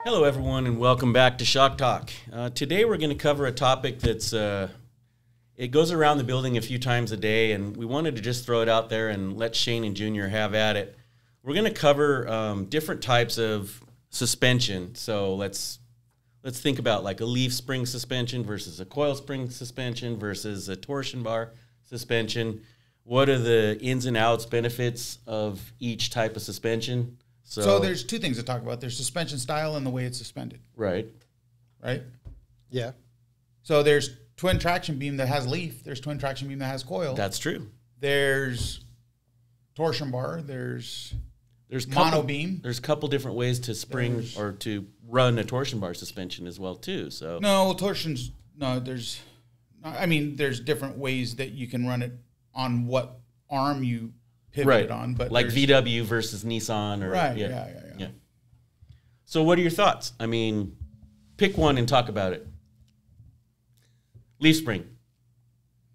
Hello, everyone, and welcome back to Shock Talk. Today we're going to cover a topic that's, it goes around the building a few times a day, and we wanted to just throw it out there and let Shane and Junior have at it. We're going to cover different types of suspension. So let's think about like a leaf spring suspension versus a coil spring suspension versus a torsion bar suspension. What are the ins and outs, benefits of each type of suspension? So there's two things to talk about. There's suspension style and the way it's suspended. Right. Right? Yeah. So there's twin traction beam that has leaf. There's twin traction beam that has coil. That's true. There's torsion bar. There's mono beam. There's a couple different ways to spring or to run a torsion bar suspension as well too. So there's different ways that you can run it on what arm you pivot it on, but like VW versus Nissan, or yeah. So what are your thoughts? I mean, pick one and talk about it. Leaf spring.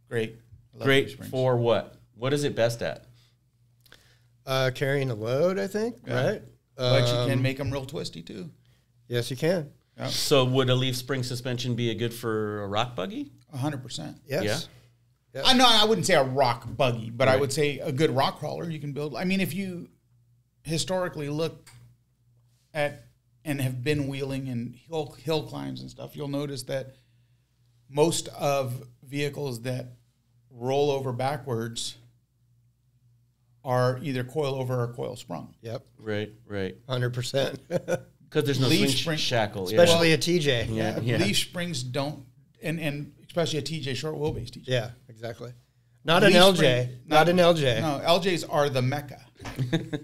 Great. Great for what? What is it best at? Carrying a load, I think, right? But you can make them real twisty too. Yes, you can. Yeah. So would a leaf spring suspension be good for a rock buggy? 100%. Yes. Yeah. Yep. I wouldn't say a rock buggy, but I would say a good rock crawler you can build. I mean, if you historically look at and have been wheeling and hill climbs and stuff, you'll notice that most of vehicles that roll over backwards are either coil over or coil sprung. Yep. Right. 100%. Because there's no leaf swing shackle. Especially a TJ. Yeah. Leaf springs don't, and especially a TJ, short wheelbase TJ. Yeah, exactly. Not an LJ. Not an LJ. No, LJs are the mecca.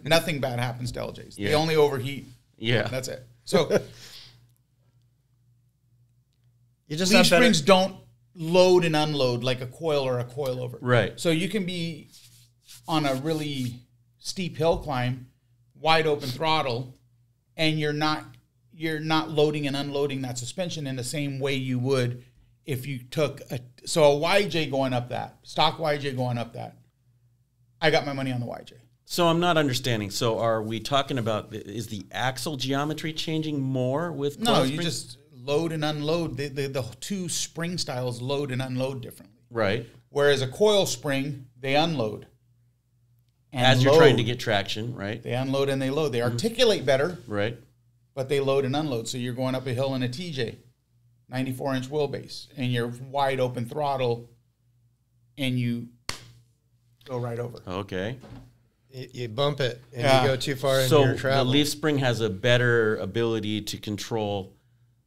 Nothing bad happens to LJs. Yeah. They only overheat. Yeah. That's it. So You just leaf springs don't load and unload like a coil or a coilover. Right. So you can be on a really steep hill climb, wide open throttle, and you're not loading and unloading that suspension in the same way you would if you took a YJ going up that, stock YJ going up that. I got my money on the YJ. So I'm not understanding. So are we talking about, is the axle geometry changing more with coil No, springs? you just load and unload. The two spring styles load and unload differently. Right. Whereas a coil spring, they unload. And as you're trying to get traction, right? They unload and they load. They articulate better, Right. but they load and unload. So you're going up a hill in a TJ, 94-inch wheelbase, and you're wide open throttle, and you go right over. Okay. You bump it, and you go too far into So your travel. the leaf spring has a better ability to control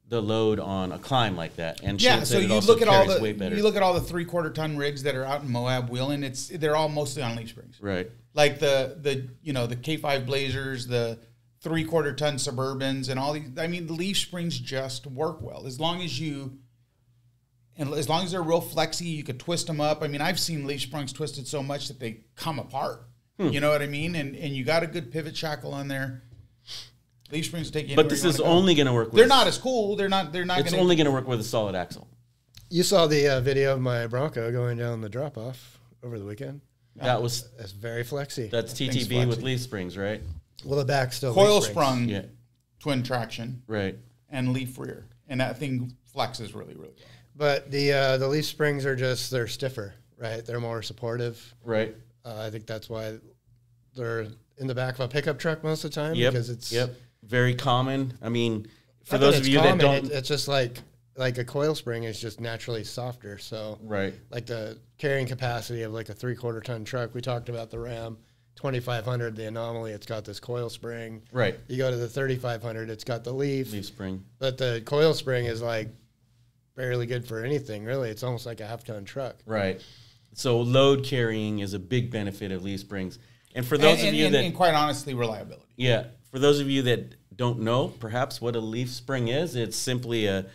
the load on a climb like that. And Yeah, Shane so said it you also look at all carries way better. the 3/4 ton rigs that are out in Moab wheeling. They're all mostly on leaf springs. Right. Like the K5 Blazers, the 3/4 ton Suburbans, and all these. I mean, the leaf springs just work well as long as they're real flexy. You could twist them up. I mean, I've seen leaf springs twisted so much that they come apart. You know what I mean? And you got a good pivot shackle on there. Leaf springs take you. But this is only going to work with. They're not as cool. They're not. It's only going to work with a solid axle. You saw the video of my Bronco going down the drop-off over the weekend. That's very flexy. That's TTB with leaf springs, right? Well, the back's still coil leaf springs. sprung, twin traction, Right. and leaf rear, and that thing flexes really, really well. But the leaf springs are they're stiffer, right? They're more supportive. Right. I think that's why they're in the back of a pickup truck most of the time. Yep. Because it's very common. I mean, for not those that of it's you common, that don't, it's just like a coil spring is just naturally softer. So right. like the carrying capacity of like a 3/4 ton truck. We talked about the Ram 2500, the Anomaly. It's got this coil spring. Right. You go to the 3500, it's got the leaf spring. But the coil spring is like barely good for anything, really. It's almost like a half-ton truck. Right. So load carrying is a big benefit of leaf springs. And for those of you that... And quite honestly, reliability. Yeah. For those of you that don't know, perhaps, what a leaf spring is, it's simply a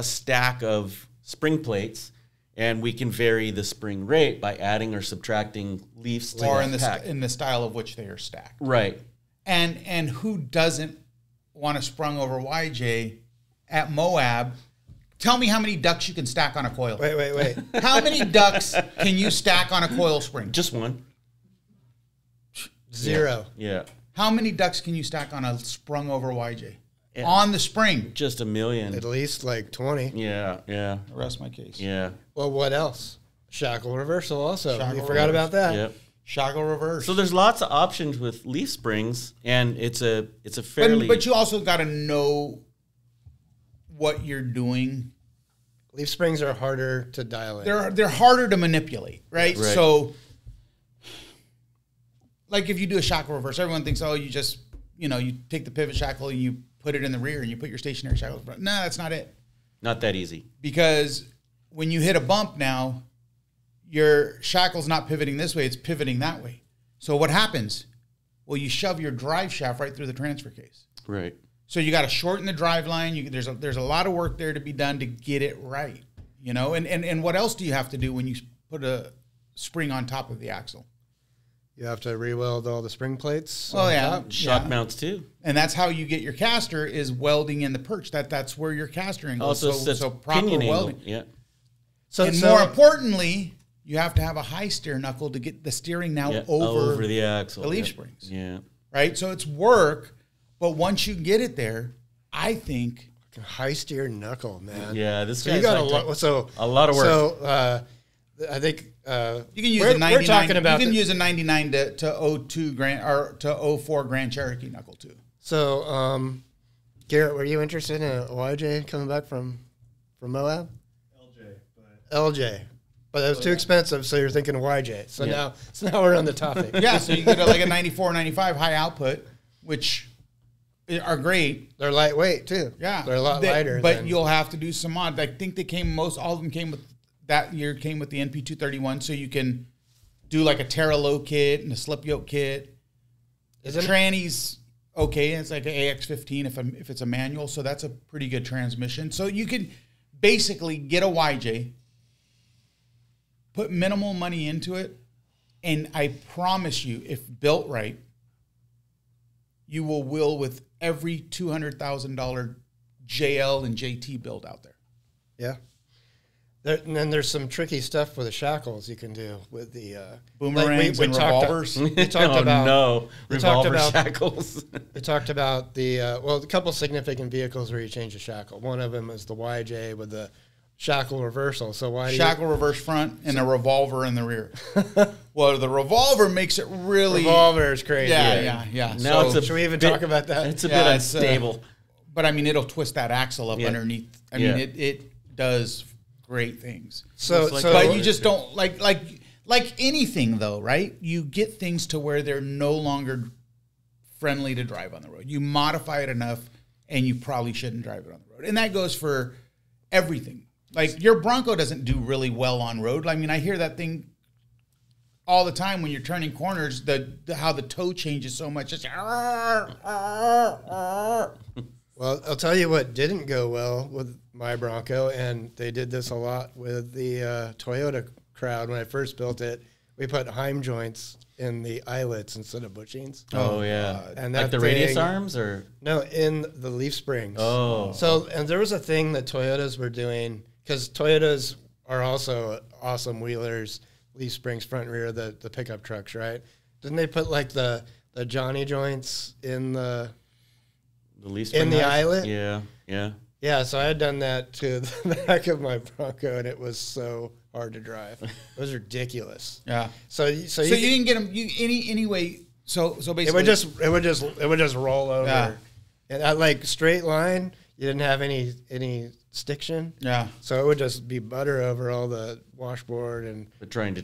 stack of spring plates, and we can vary the spring rate by adding or subtracting leaves to or that in the style of which they are stacked. Right. And who doesn't want a sprung over YJ at Moab? Tell me how many ducks you can stack on a coil. Wait. How many ducks can you stack on a coil spring? Just one. 0. Yeah. How many ducks can you stack on a sprung over YJ? on the spring. Just a million. At least like 20. Yeah, yeah. I rest my case. Yeah. Well, what else? Shackle reversal also. Shackle You forgot about that. Yep. Shackle reverse. So there's lots of options with leaf springs, and it's a fairly. But you also got to know what you're doing. Leaf springs are harder to dial in. They're harder to manipulate, right? Right. So, like if you do a shackle reverse, everyone thinks, oh, you just you take the pivot shackle and you put it in the rear and you put your stationary shackle in front. No, that's not it. Not that easy. Because when you hit a bump now, your shackle's not pivoting this way, it's pivoting that way. So what happens? Well, you shove your drive shaft right through the transfer case. Right. So you got to shorten the drive line. There's a lot of work there to be done to get it right, And what else do you have to do when you put a spring on top of the axle? You have to re-weld all the spring plates. Well, yeah, Shock mounts too. and that's how you get your caster is welding in the perch. That's where your castering goes. Also, so proper pinion welding. angle. Yeah. And more importantly, you have to have a high steer knuckle to get the steering now over the axle. the leaf springs. Yeah. Right? So it's work, but once you get it there, I think high steer knuckle, man. Yeah, this So guy's you got a lot of work. So I think you can use a 99. We're talking about you can use a 99 to 02 Grand or to 04 Grand Cherokee knuckle too. So Garrett, were you interested in a YJ coming back from Moab? LJ. But it was too expensive, so you're thinking of YJ. So now we're on the topic. Yeah, so you get like a 94, 95 high output, which are great. They're lightweight too. Yeah, they're a lot lighter. But you'll have to do some mod. I think they came. All of them came with that year. Came with the NP 231, so you can do like a Terra Low kit and a slip yoke kit. The tranny's okay. It's like an AX15 if it's a manual, so that's a pretty good transmission. So you can basically get a YJ. Put minimal money into it, and I promise you, if built right, you will wheel with every $200,000 JL and JT build out there. Yeah. And then there's some tricky stuff with the shackles you can do with the boomerangs and revolvers. We talked about revolver shackles. We talked about a couple significant vehicles where you change the shackle. One of them is the YJ with the shackle reversal. So shackle reverse front and a revolver in the rear? Well, the revolver makes it really. Revolver is crazy. Yeah. Now should we even talk about that? It's a bit unstable. But I mean, it'll twist that axle up underneath. I mean, it does great things. But you just don't like anything though, right? You get things to where they're no longer friendly to drive on the road. You modify it enough, and you probably shouldn't drive it on the road. And that goes for everything. Like your Bronco doesn't do really well on road. I mean, I hear that thing all the time when you're turning corners. How the toe changes so much. It's Well, I'll tell you what didn't go well with my Bronco, and they did this a lot with the Toyota crowd when I first built it. We put Heim joints in the eyelets instead of bushings. Oh yeah, and like the radius arms, or no, in the leaf springs. Oh, so and there was a thing that Toyotas were doing, because Toyotas are also awesome wheelers, leaf springs front and rear, the pickup trucks, right? Didn't they put like the Johnny joints in the leaf spring in the eyelet? Yeah. So I had done that to the back of my Bronco, and it was so hard to drive. It was ridiculous. Yeah. So you didn't get them anyway. So basically, it would just roll over. Yeah. And at like straight line, you didn't have any stiction. Yeah. So it would just be butter over all the washboard and trying to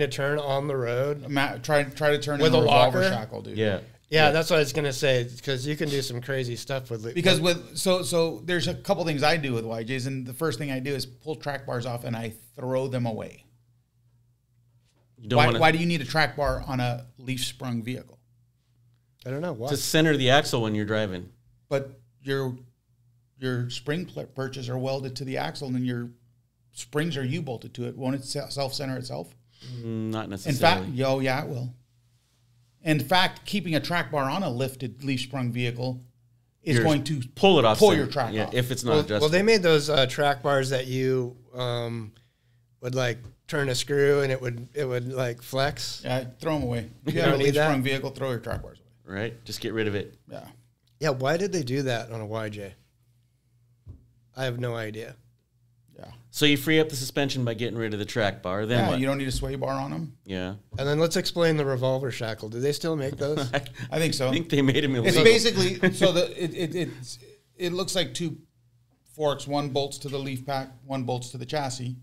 turn on the road. Try to turn with in a revolver locker shackle, dude. Yeah, that's what I was gonna say, because you can do some crazy stuff with. Because so there's a couple things I do with YJs, and the first thing I do is pull track bars off and I throw them away. Why do you need a track bar on a leaf sprung vehicle? I don't know. Why? To center the axle when you're driving. But your spring perches are welded to the axle, and then your springs are U-bolted to it. Won't it self-center itself? Not necessarily. In fact, it will. In fact, keeping a track bar on a lifted leaf sprung vehicle is going to pull it off. Pull your track off. If it's not adjustable. Well, they made those track bars that you would like turn a screw and it would like flex. Yeah, throw them away. If you have a leaf sprung vehicle, throw your track bars away. Right, just get rid of it. Yeah. Yeah, why did they do that on a YJ? I have no idea. Yeah. So you free up the suspension by getting rid of the track bar. Then what? You don't need a sway bar on them. Yeah. And then let's explain the revolver shackle. Do they still make those? I think so. I think they made them illegal. It's basically so it looks like two forks. One bolts to the leaf pack. One bolts to the chassis.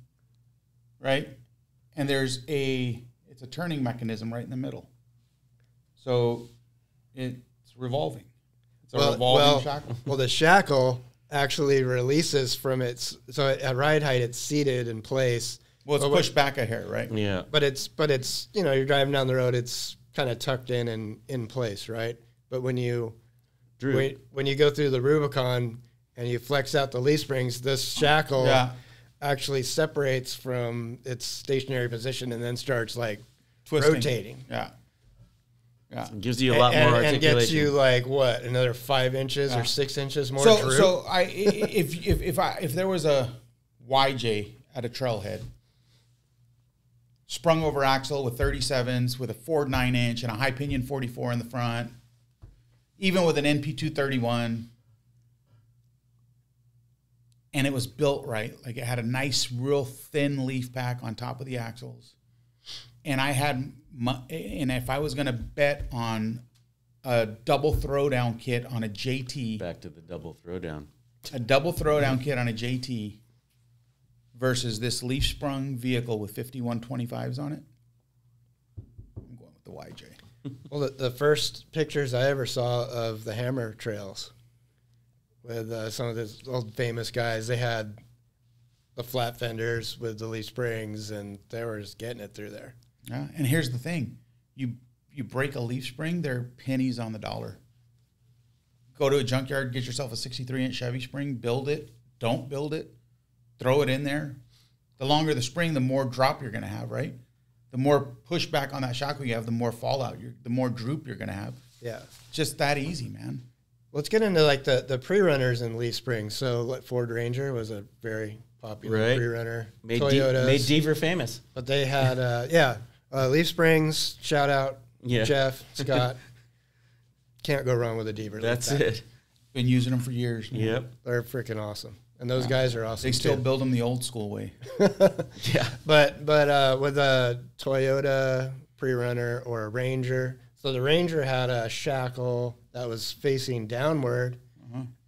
Right, and it's a turning mechanism right in the middle. So it's revolving. It's a revolving shackle. Well, the shackle actually releases from its, so at ride height it's seated in place. Well, it's pushed back a hair, right? Yeah. But it's you're driving down the road, it's kind of tucked in place, right? But when you go through the Rubicon and you flex out the leaf springs, this shackle actually separates from its stationary position and then starts like twisting. Rotating. Yeah. Yeah. It gives you a lot more articulation. And gets you like what, another 5 inches or 6 inches more droop? So if there was a YJ at a trailhead, sprung over axle with 37s, with a Ford 9-inch and a high pinion 44 in the front, even with an NP 231, and it was built right, like it had a nice, real thin leaf pack on top of the axles, and if I was going to bet on a double throwdown kit on a JT, back to the double throwdown, a double throwdown kit on a JT versus this leaf sprung vehicle with 5125s on it, I'm going with the YJ. Well, the first pictures I ever saw of the Hammer trails with some of the old famous guys, they had the flat fenders with the leaf springs, and they were just getting it through there. Yeah, and here's the thing. You break a leaf spring, they're pennies on the dollar. Go to a junkyard, get yourself a 63-inch Chevy spring, build it, don't build it, throw it in there. The longer the spring, the more drop you're going to have, right? The more pushback on that shackle you have, the more fallout, the more droop you're going to have. Yeah. Just that easy, man. Let's get into like the pre-runners in leaf springs. So like Ford Ranger was a very popular pre-runner. Made Deaver famous. But they had, leaf springs, shout out, Jeff, Scott. Can't go wrong with a Deaver. That's it. Been using them for years, man. Yep. They're freaking awesome. And those guys are awesome. They still build them the old school way. Yeah. But with a Toyota pre-runner or a Ranger, so the Ranger had a shackle that was facing downward,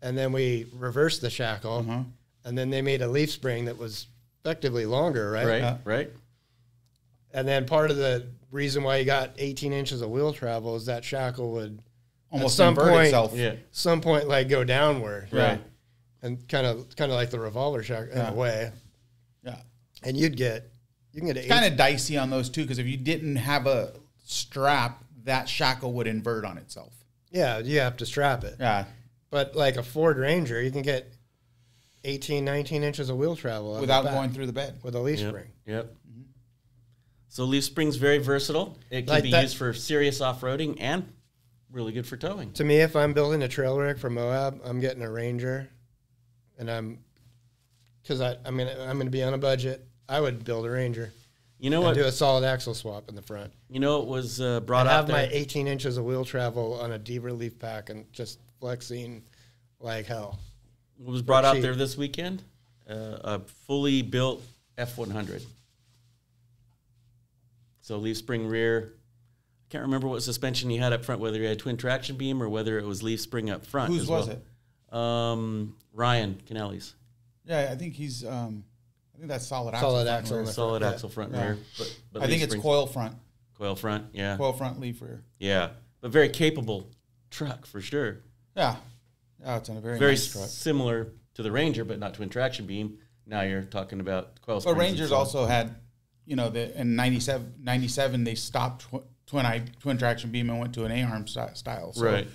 and then we reversed the shackle, and then they made a leaf spring that was effectively longer, right? Right. And then part of the reason why you got 18 inches of wheel travel is that shackle would almost at invert itself. Yeah. some point like go downward, Right. And kind of like the revolver shackle in a way. Yeah. And you can get kind of dicey on those too, because if you didn't have a strap, that shackle would invert on itself. Yeah, you have to strap it. Yeah. But like a Ford Ranger, you can get 18, 19 inches of wheel travel without going through the bed. with a leaf spring. Yep. So leaf spring's very versatile. It can be used for serious off-roading and really good for towing. To me, if I'm building a trail rig for Moab, I'm getting a Ranger, and because I'm going to be on a budget. I would build a Ranger. You know what? Do a solid axle swap in the front. You know it was brought I out have there. my 18 inches of wheel travel on a Deaver leaf pack and just flexing like hell. What was brought out there this weekend? A fully built F100. So leaf spring rear. Can't remember what suspension he had up front, whether he had twin traction beam or whether it was leaf spring up front. Whose was it? Ryan Canelli's. Yeah, I think he's. I think that's solid axle. Solid axle front and rear. But I think it's coil front. Coil front, yeah. Coil front, leaf rear. Yeah, but very capable truck for sure. Yeah. Yeah, it's a very nice truck. Similar to the Ranger, but not twin traction beam. Now you're talking about coil springs. But Rangers also had, in 97 they stopped twin traction beam and went to an A-arm style. So right.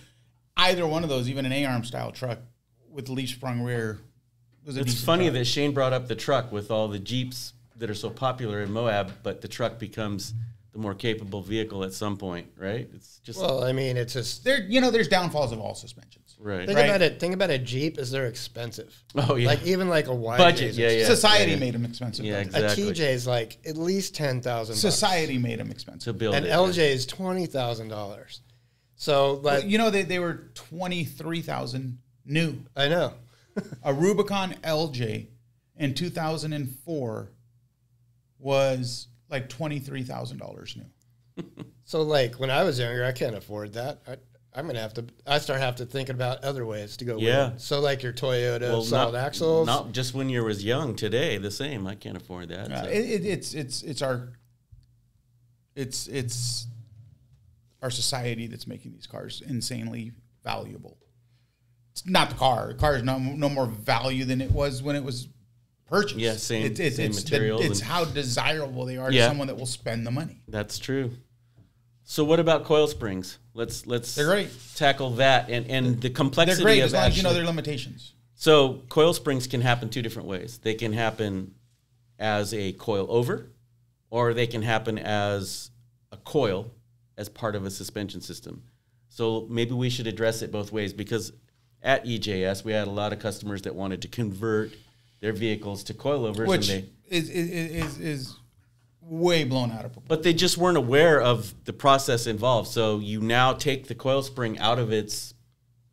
Either one of those, even an A-arm style truck with leaf sprung rear, was a It's funny that Shane brought up the truck with all the Jeeps that are so popular in Moab, but the truck becomes the more capable vehicle at some point, right? It's just it's just there's downfalls of all suspensions. right. Think about a Jeep is they're expensive. Oh yeah, like even like a YJ budget. Yeah. Society made them expensive. Yeah, though. exactly. A TJ is like at least $10,000. Society made them expensive. To build and it, LJ is $20,000. So, like, you know, they were 23,000 new. I know. A Rubicon LJ in 2004 was like $23,000 new. So, like, when I was younger, I can't afford that. I'm gonna have to. I have to think about other ways to go. Yeah. With. So, like your Toyota solid axles. Not just when you was young. Today, the same. I can't afford that. So. It's our society that's making these cars insanely valuable. It's not the car. The car is no more value than it was when it was purchased. Yeah, same materials. It's how desirable they are to someone that will spend the money. That's true. So what about coil springs? Let's They're great. tackle that and the complexity. They're great of as long as you know actually- their limitations. So coil springs can happen two different ways. They can happen as a coil over, or they can happen as a coil as part of a suspension system. So maybe we should address it both ways, because at EJS we had a lot of customers that wanted to convert their vehicles to coilovers, Which and is way blown out of proportion. but they just weren't aware of the process involved. So you now take the coil spring out of its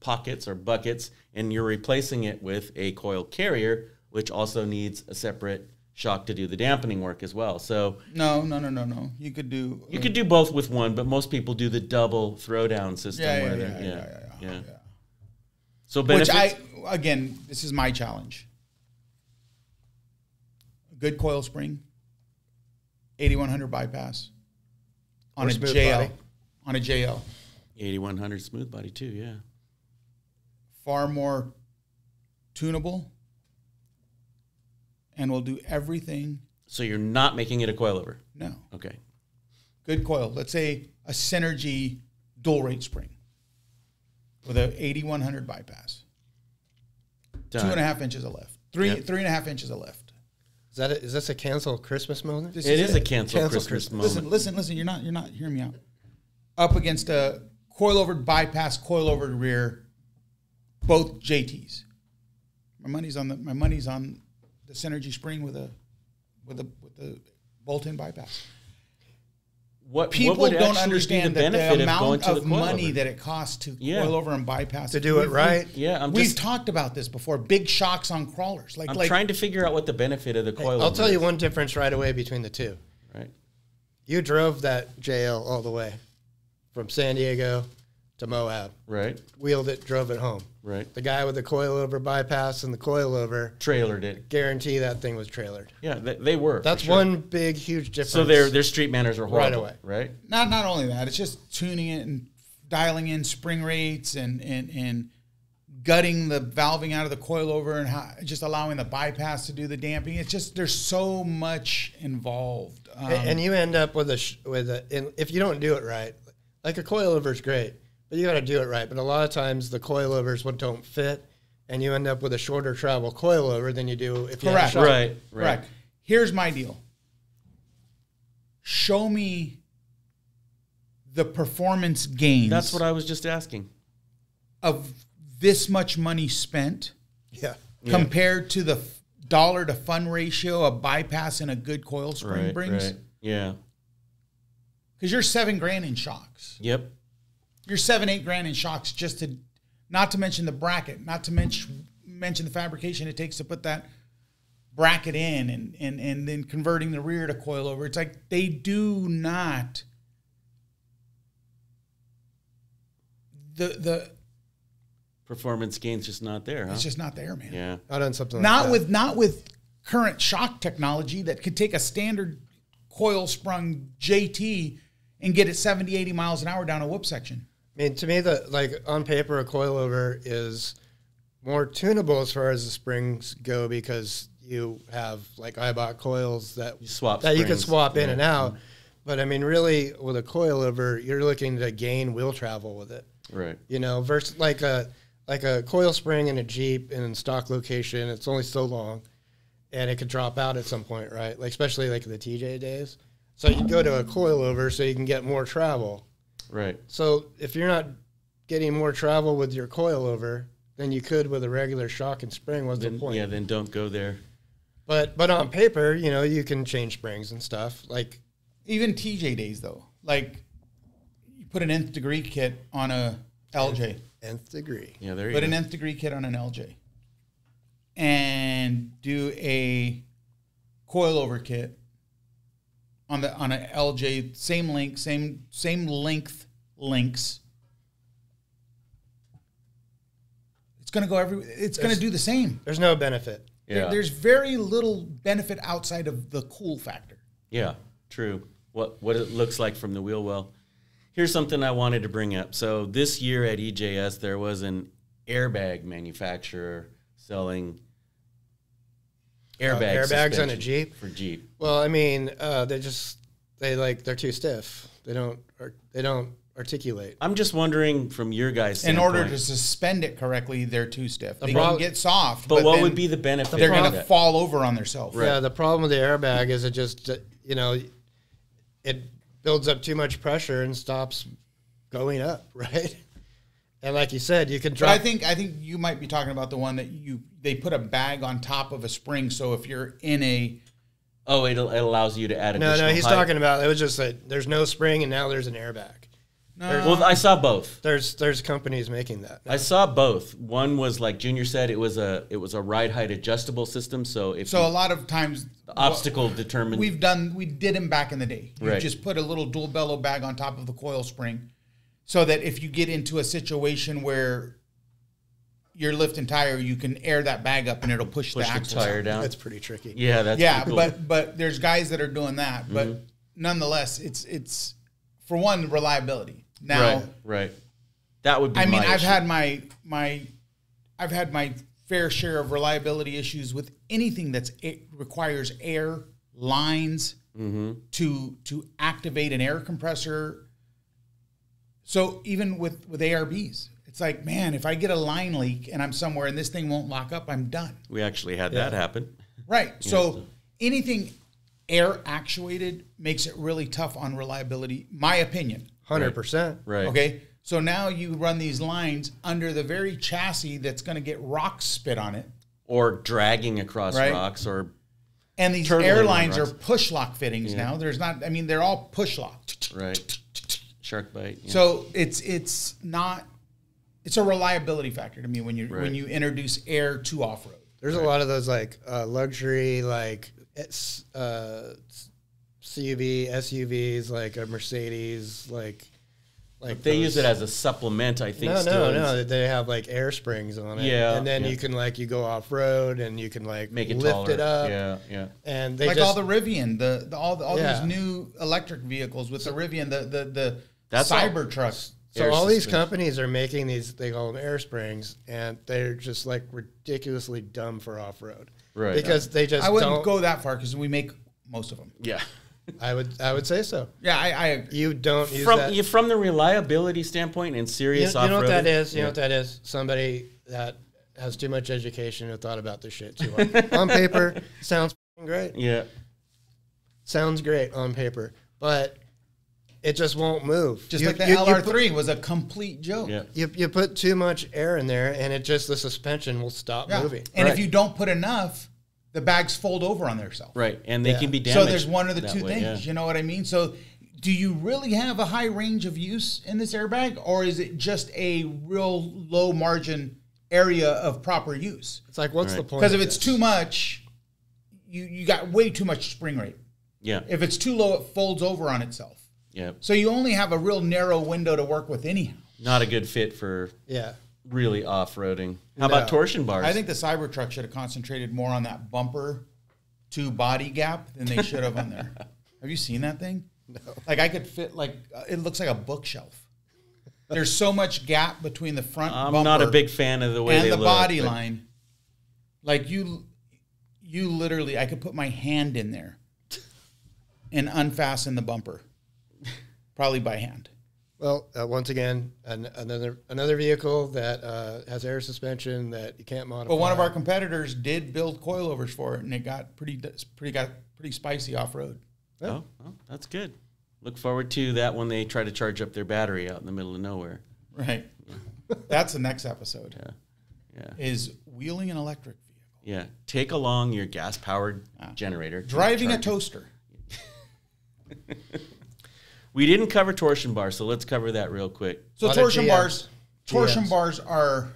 pockets or buckets, and you're replacing it with a coil carrier, which also needs a separate shock to do the dampening work as well. So No. You could do both with one, but most people do the double throwdown system. Yeah. So benefits. Again, this is my challenge. A good coil spring, 8100 bypass on Or a smooth JL. body. On a JL. 8100 smooth body too, yeah. Far more tunable, and will do everything. So you're not making it a coilover. No. Okay. Good coil. Let's say a Synergy dual rate spring with a 8100 bypass. Done. 2.5 inches of lift. 3.5 inches of lift. Is this a cancel Christmas moment? This It is a cancel Christmas moment. Listen. You're not hearing me out. Up against a coilover bypass, coilover rear, both JTs. My money's on the Synergy spring with a bolt-in bypass. People would don't actually understand be the that the benefit of going amount to of the money coilover? that it costs to Yeah. coil over and bypass To do it right? Yeah, We've talked about this before. Big shocks on crawlers. I'm trying to figure out what the benefit of the coilover I'll tell you is. one difference right away between the two. Right. You drove that JL all the way from San Diego to Moab. Right. Wheeled it, drove it home. Right. The guy with the coilover bypass and the coilover, Trailered it. guarantee that thing was trailered. Yeah, they were. That's for sure. one big, huge difference. So their street manners are horrible. Right away. Right. Not only that, it's just tuning it and dialing in spring rates and gutting the valving out of the coilover and just allowing the bypass to do the damping. It's just there's so much involved. And you end up with if you don't do it right, like a coilover is great, but you got to do it right. But a lot of times the coilovers don't fit, and you end up with a shorter travel coilover than you do if you have a Correct. shock. Right. Correct. Here's my deal. Show me the performance gains. That's what I was just asking. of this much money spent Yeah. compared to the dollar to fun ratio of bypassing a good coil spring brings. Right. Yeah. Because you're $7,000 in shocks. Yep. You're $7-8 in shocks just to, not to mention the bracket, not to mention the fabrication it takes to put that bracket in and then converting the rear to coilover. It's like they do not. The Performance gains just not there, huh? it's just not there, man. Yeah. Not on something like that. Not with current shock technology that could take a standard coil sprung JT and get it 70, 80 miles an hour down a whoop section. I mean, to me, on paper, a coilover is more tunable as far as the springs go because you have like IBOT coils that You swap that you can springs. swap in Yeah. and out. But I mean, really, with a coilover, you're looking to gain wheel travel with it. Right. You know, versus like a coil spring in a Jeep in stock location, it's only so long, and it could drop out at some point, right? Like especially like the TJ days. So you go to a coilover so you can get more travel. Right. So if you're not getting more travel with your coilover than you could with a regular shock and spring, what's the point? Yeah, then don't go there. But on paper, you know, you can change springs and stuff. Like Even TJ days though, like you put an nth degree kit on a LJ. Nth degree. Yeah, there you Put go. an nth degree kit on an LJ. And do a coilover kit on a LJ, same length, same length links. It's going to go it's going to do the same. There's no benefit. Yeah. There's very little benefit outside of the cool factor. Yeah, true. What it looks like from the wheel well. Here's something I wanted to bring up. So this year at EJS, there was an airbag manufacturer selling airbags on a Jeep for Jeep. Well, I mean, they're too stiff. They don't articulate. I'm just wondering from your guys' In standpoint, order to suspend it correctly, they're too stiff. They problem- can get soft, but what then would be the benefit? They're of going to that? fall over on themselves. Yeah, the problem with the airbag is it just it builds up too much pressure and stops going up, right? And like you said, you can drop. But I think you might be talking about the one that they put a bag on top of a spring, so if you're in a it allows you to add No, additional he's height. talking about it was just that there's no spring and now there's an airbag. Well, I saw both. There's companies making that. I saw both. One was like Junior said, it was a ride height adjustable system. So if a lot of times the obstacle determined, we did them back in the day. You Right. just put a little dual bellow bag on top of the coil spring, so that if you get into a situation where you're lifting tire, you can air that bag up and it'll push the the axle tire down. That's pretty tricky. Yeah, that's Yeah, pretty cool. but there's guys that are doing that. But nonetheless, it's for one, reliability. Now, right. That would be. I mean, my I've issue. had my fair share of reliability issues with anything requires air lines to activate an air compressor. So even with ARBs, it's like, man, if I get a line leak and I'm somewhere and this thing won't lock up, I'm done. We actually had that happen. Right. So anything air actuated makes it really tough on reliability, my opinion. 100%. Right. Okay. So now you run these lines under the very chassis that's going to get rocks spit on it. Or dragging across Right. rocks, or And these Turtling airlines on are rocks. push lock fittings now. There's not, I mean, they're all push lock. right. Shark bite. Yeah. So it's a reliability factor to me when you introduce air to off road. There's a lot of those like luxury like CUV, SUVs, like a Mercedes, like they use it as a supplement, I think. No. They have like air springs on it. Yeah, and then yeah. you can you go off road and you can Make it lift taller. it up. Yeah. And they Like just all the Rivian, all Yeah. these new electric vehicles with the Rivian, the That's Cyber trucks. So air all these suspension. companies are making these, they call them air springs, and they're just like ridiculously dumb for off road. Right. Because they just I wouldn't don't go that far because we make most of them. Yeah. I would say so. Yeah, I agree. You don't use that. From the reliability standpoint and serious You know what off-roading. that is? You know Yeah. what that is? Somebody that has too much education and thought about this shit too hard. On paper, sounds f***ing great. Yeah. Sounds great on paper, but it just won't move. Just You- like the you- LR3 was a complete joke. Yeah. You put too much air in there, and the suspension will stop Yeah. moving. And if Right. you don't put enough, the bags fold over on themselves. Right. And they Yeah. can be damaged. So there's one of the that two way, things. yeah. You know what I mean? So do you really have a high range of use in this airbag, or is it just a real low margin area of proper use? It's like, what's the Right. point? Because if of it's this? too much, you got way too much spring rate. Yeah. If it's too low, it folds over on itself. Yeah. So you only have a real narrow window to work with anyhow. Not a good fit for Yeah. really off-roading. How about No. torsion bars? I think the Cybertruck should have concentrated more on that bumper to body gap than they should have on there. Have you seen that thing? No. Like I could fit it looks like a bookshelf. There's so much gap between the front I'm bumper not a big fan of the way and they the look, body but- line. Like you literally, I could put my hand in there and unfasten the bumper, probably by hand. Well, once again, another vehicle that has air suspension that you can't modify. But one of our competitors did build coilovers for it, and it got pretty spicy off road. Oh, well, that's good. Look forward to that when they try to charge up their battery out in the middle of nowhere. Right. That's the next episode. Yeah. Is wheeling an electric vehicle. Yeah. Take along your gas-powered generator. to Driving a charge it. toaster. We didn't cover torsion bars, so let's cover that real quick. So Lot of torsion bars, GMs. are,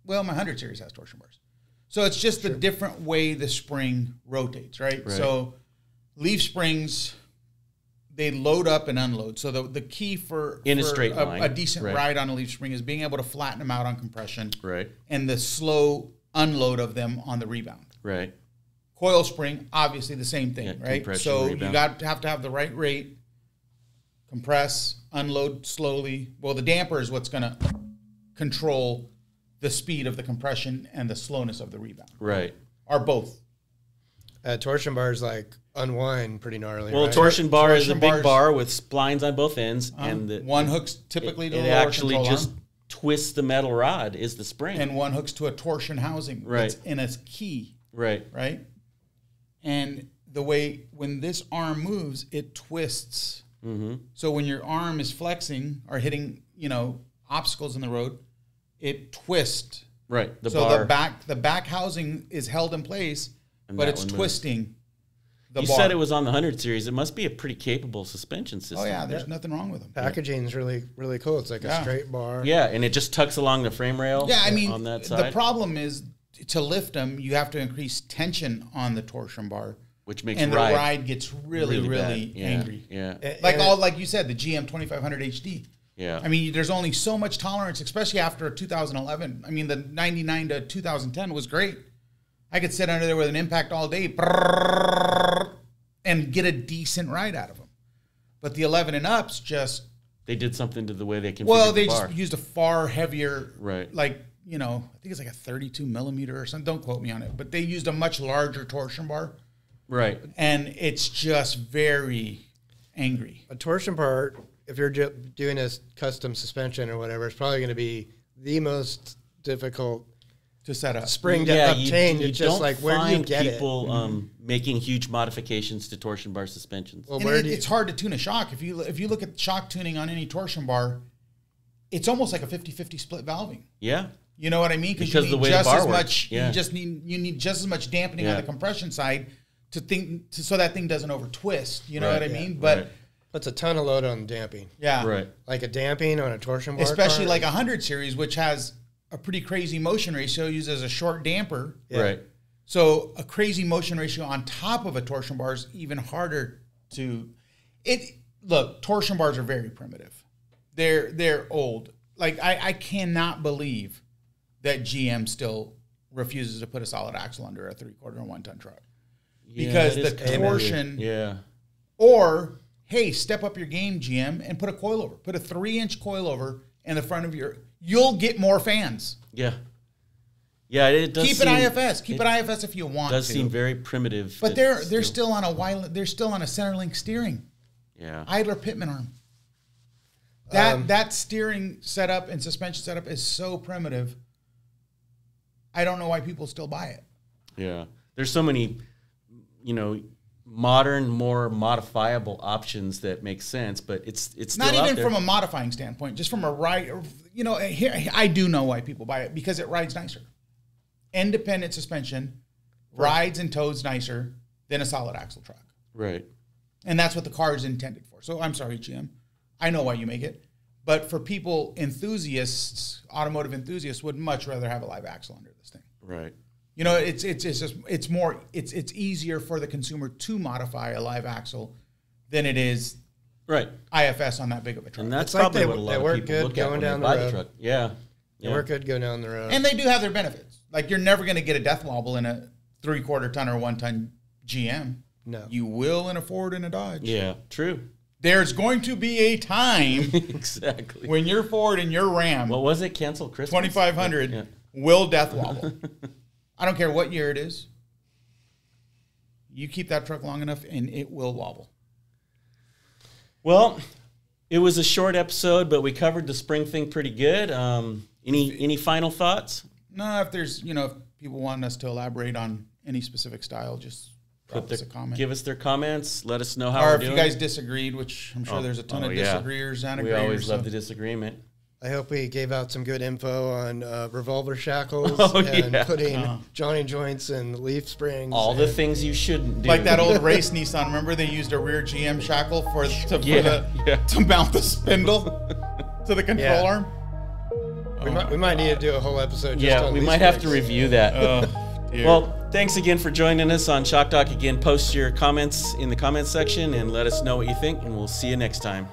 well, my 100 series has torsion bars. So it's just the different way the spring rotates, right? So leaf springs, they load up and unload. So the key for a straight line, a decent ride on a leaf spring is being able to flatten them out on compression, Right. and the slow unload of them on the rebound. Right. Coil spring, obviously the same thing, Yeah, right? compression, So rebound. you have to have the right rate, compress, unload slowly. Well, the damper is what's going to control the speed of the compression and the slowness of the rebound. Right. Or both. Torsion bars like unwind pretty gnarly. Well, right? torsion bar is a Torsion big bars- bar with splines on both ends, and one hooks typically to it the lower actually control just arm, twists the metal rod is the spring. and one hooks to a torsion housing that's in a key, right. right? And the way when this arm moves, it twists. Mm-hmm. So when your arm is flexing or hitting, obstacles in the road, it twists. Right. The So bar. the back housing is held in place, And but that it's one moves. twisting the You bar. said it was on the 100 series. It must be a pretty capable suspension system. Oh yeah, there's nothing wrong with them. Packaging is really, really cool. It's like a Yeah. straight bar. Yeah, and it just tucks along the frame rail. Yeah, I mean, on that the side, problem is to lift them, you have to increase tension on the torsion bar, which makes and the ride ride gets really, really bad. Yeah, angry. Yeah. Like you said, the GM 2500 HD. Yeah. I mean, there's only so much tolerance, especially after 2011. I mean, the 99 to 2010 was great. I could sit under there with an impact all day and get a decent ride out of them. But the 11 and ups just... They did something to the way they configured Well, they the bar. just used a far heavier... Right. Like, I think it's like a 32 millimeter or something. Don't quote me on it. But they used a much larger torsion bar. Right. And it's just very angry. A torsion bar, if you're doing a custom suspension or whatever, it's probably going to be the most difficult To set up. spring to obtain. You It's just don't like, where do you find get people making huge modifications to torsion bar suspensions. Well, And where do you, it's hard to tune a shock. If you look at shock tuning on any torsion bar, it's almost like a 50-50 split valving. Yeah. You know what I mean? Because you the need way the just bar as works. much. Yeah. You need just as much dampening on Yeah. the compression side so that thing doesn't over twist. You know Right. what I Yeah. mean? But Right. puts a ton of load on damping. yeah, Right. Like a damping on a torsion bar. especially car. like a 100 series, which has a pretty crazy motion ratio, uses a short damper. Yeah. Right. So a crazy motion ratio on top of a torsion bar is even harder to. Look, torsion bars are very primitive. They're old. Like I cannot believe that GM still refuses to put a solid axle under a 3/4 and 1 ton truck because that the is torsion. Yeah. Or hey, step up your game, GM, and put a coil over. Put a 3-inch coil over in the front of your. You'll get more fans. Yeah. Yeah, it does Keep seem, it IFS. Keep it IFS if you want does to. seem very primitive. But that they're still on they're still on a center link steering. Yeah. Idler Pitman arm. That steering setup and suspension setup is so primitive. I don't know why people still buy it. Yeah. There's so many, modern, more modifiable options that make sense, but it's still Not out even there. from a modifying standpoint, just from a ride. Here I do know why people buy it because it rides nicer. Independent suspension rides and tows nicer than a solid axle truck. Right. And that's what the car is intended for. So I'm sorry, Jim. I know why you make it. But for people, enthusiasts, automotive enthusiasts would much rather have a live axle under this thing. Right. It's easier for the consumer to modify a live axle than it is Right. IFS on that big of a truck. And that's It's like probably they- what a lot they of work people good look at going when they down the buy the road. truck. Yeah. They work good go down the road. And they do have their benefits. Like you're never going to get a death wobble in a 3/4 ton or 1 ton GM. No. You will in a Ford and a Dodge. Yeah. True. There's going to be a time Exactly. when your Ford and your Ram What was it? Cancel Christmas? 2500 Yeah. will death wobble. I don't care what year it is. You keep that truck long enough and it will wobble. Well, it was a short episode, but we covered the spring thing pretty good. Any final thoughts? No, if there's, if people want us to elaborate on any specific style, just drop us a comment. Give us their comments. Let us know how Or we're if doing. you guys disagreed, which I'm sure there's a ton of yeah. disagreeers and We agreeers. always love so the disagreement. I hope we gave out some good info on revolver shackles and yeah. putting Johnny joints and leaf springs. All the things you shouldn't do. Like that old race Nissan. Remember they used a rear GM shackle to mount the spindle to the control arm? We might need to do a whole episode just on we leaf might have to springs. review that. Dear. Well, thanks again for joining us on Shock Talk. Again, post your comments in the comments section and let us know what you think, and we'll see you next time.